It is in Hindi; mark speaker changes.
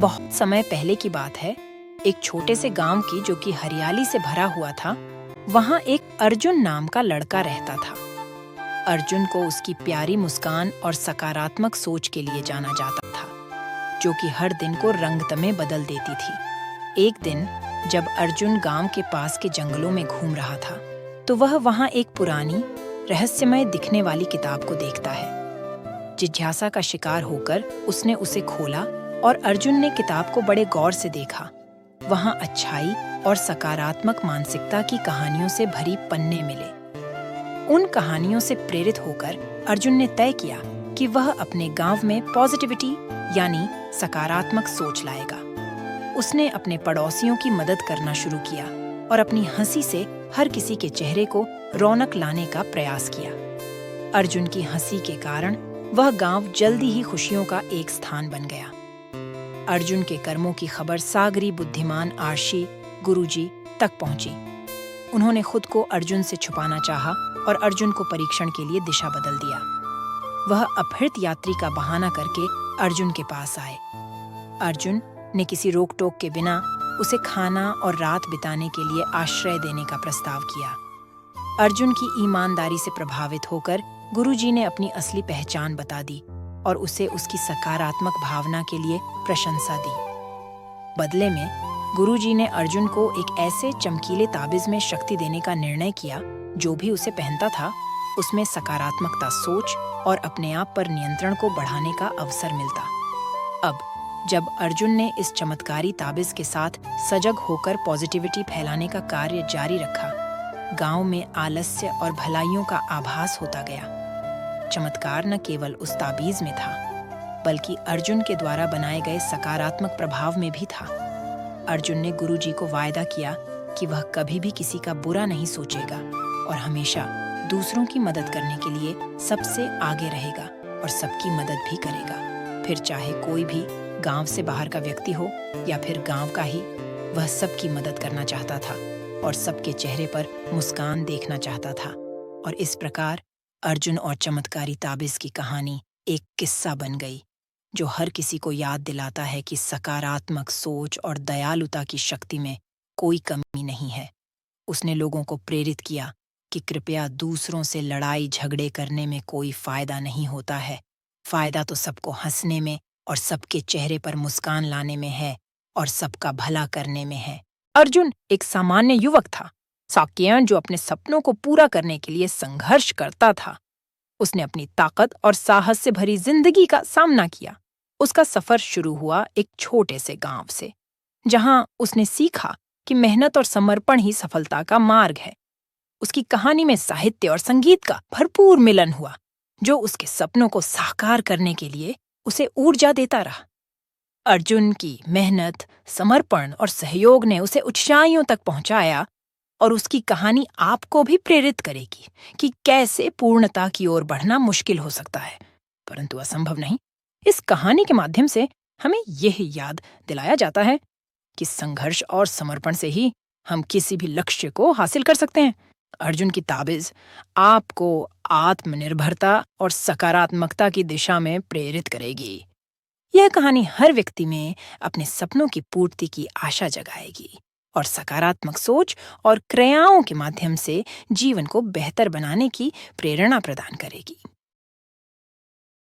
Speaker 1: बहुत समय पहले की बात है। एक छोटे से गांव की जो कि हरियाली से भरा हुआ था। वहां एक अर्जुन नाम का लड़का रहता था। अर्जुन को उसकी प्यारी मुस्कान और सकारात्मक सोच के लिए जाना जाता था, जो कि हर दिन को रंगतमें बदल देती थी। एक दिन जब अर्जुन गांव के पास के जंगलों में घूम रहा था, तो वह वहां एक पुरानी रहस्यमय दिखने वाली किताब को देखता है। जिज्ञासा का शिकार होकर उसने उसे खोला और अर्जुन ने किताब को बड़े गौर से देखा। वहां अच्छाई और सकारात्मक मानसिकता की कहानियों से भरी पन्ने मिले। उन कहानियों से प्रेरित होकर अर्जुन ने तय किया कि वह अपने गांव में पॉजिटिविटी यानी सकारात्मक सोच लाएगा। उसने अपने पड़ोसियों की मदद करना शुरू किया और अपनी हंसी से हर किसी के चेहरे को रौनक लाने का प्रयास किया। अर्जुन की हंसी के कारण वह गांव जल्दी ही खुशियों का एक स्थान बन गया। अर्जुन के कर्मों की खबर सागरी बुद्धिमान आर्षि गुरुजी तक पहुंची। उन्होंने खुद को अर्जुन से छुपाना चाहा और अर्जुन को परीक्षण के लिए दिशा बदल दिया। वह अपहृत यात्री का बहाना करके अर्जुन के पास आए। अर्जुन ने किसी रोक टोक के बिना उसे खाना और रात बिताने के लिए आश्रय देने का प्रस्ताव किया। अर्जुन की ईमानदारी से प्रभावित होकर गुरुजी ने अपनी असली पहचान बता दी और उसे उसकी सकारात्मक भावना के लिए प्रशंसा दी। बदले में गुरुजी ने अर्जुन को एक ऐसे चमकीले ताबिज में शक्ति देने का निर्णय किया, जो भी उसे पहनता था उसमें सकारात्मकता सोच और अपने आप पर नियंत्रण को बढ़ाने का अवसर मिलता। अब जब अर्जुन ने इस चमत्कारी ताबिज के साथ सजग होकर पॉजिटिविटी फैलाने का कार्य जारी रखा, गांव में आलस्य और भलाइयों का आभास होता गया। चमत्कार न केवल उस ताबीज में था, बल्कि अर्जुन के द्वारा बनाए गए सकारात्मक प्रभाव में भी था। अर्जुन ने गुरुजी को वायदा किया कि वह कभी भी किसी का बुरा नहीं सोचेगा और हमेशा दूसरों की मदद करने के लिए सबसे आगे रहेगा और सबकी मदद भी करेगा। फिर चाहे कोई भी गांव से बाहर का व्यक्ति हो या फिर गांव का ही, वह सबकी मदद करना चाहता था और सबके चेहरे पर मुस्कान देखना चाहता था। और इस प्रकार अर्जुन और चमत्कारी ताबिज की कहानी एक किस्सा बन गई, जो हर किसी को याद दिलाता है कि सकारात्मक सोच और दयालुता की शक्ति में कोई कमी नहीं है। उसने लोगों को प्रेरित किया कि कृपया दूसरों से लड़ाई झगड़े करने में कोई फायदा नहीं होता है। फायदा तो सबको हंसने में और सबके चेहरे पर मुस्कान लाने में है और सबका भला करने में है। अर्जुन एक सामान्य युवक था, साक्यन, जो अपने सपनों को पूरा करने के लिए संघर्ष करता था। उसने अपनी ताकत और साहस से भरी जिंदगी का सामना किया। उसका सफर शुरू हुआ एक छोटे से गांव से, जहां उसने सीखा कि मेहनत और समर्पण ही सफलता का मार्ग है। उसकी कहानी में साहित्य और संगीत का भरपूर मिलन हुआ, जो उसके सपनों को साकार करने के लिए उसे ऊर्जा देता रहा। अर्जुन की मेहनत, समर्पण और सहयोग ने उसे ऊंचाइयों तक पहुंचाया और उसकी कहानी आपको भी प्रेरित करेगी कि कैसे पूर्णता की ओर बढ़ना मुश्किल हो सकता है, परंतु असंभव नहीं। इस कहानी के माध्यम से हमें यह याद दिलाया जाता है कि संघर्ष और समर्पण से ही हम किसी भी लक्ष्य को हासिल कर सकते हैं। अर्जुन की ताबिज आपको आत्मनिर्भरता और सकारात्मकता की दिशा में प्रेरित करेगी। यह कहानी हर व्यक्ति में अपने सपनों की पूर्ति की आशा जगाएगी और सकारात्मक सोच और क्रियाओं के माध्यम से जीवन को बेहतर बनाने की प्रेरणा प्रदान करेगी।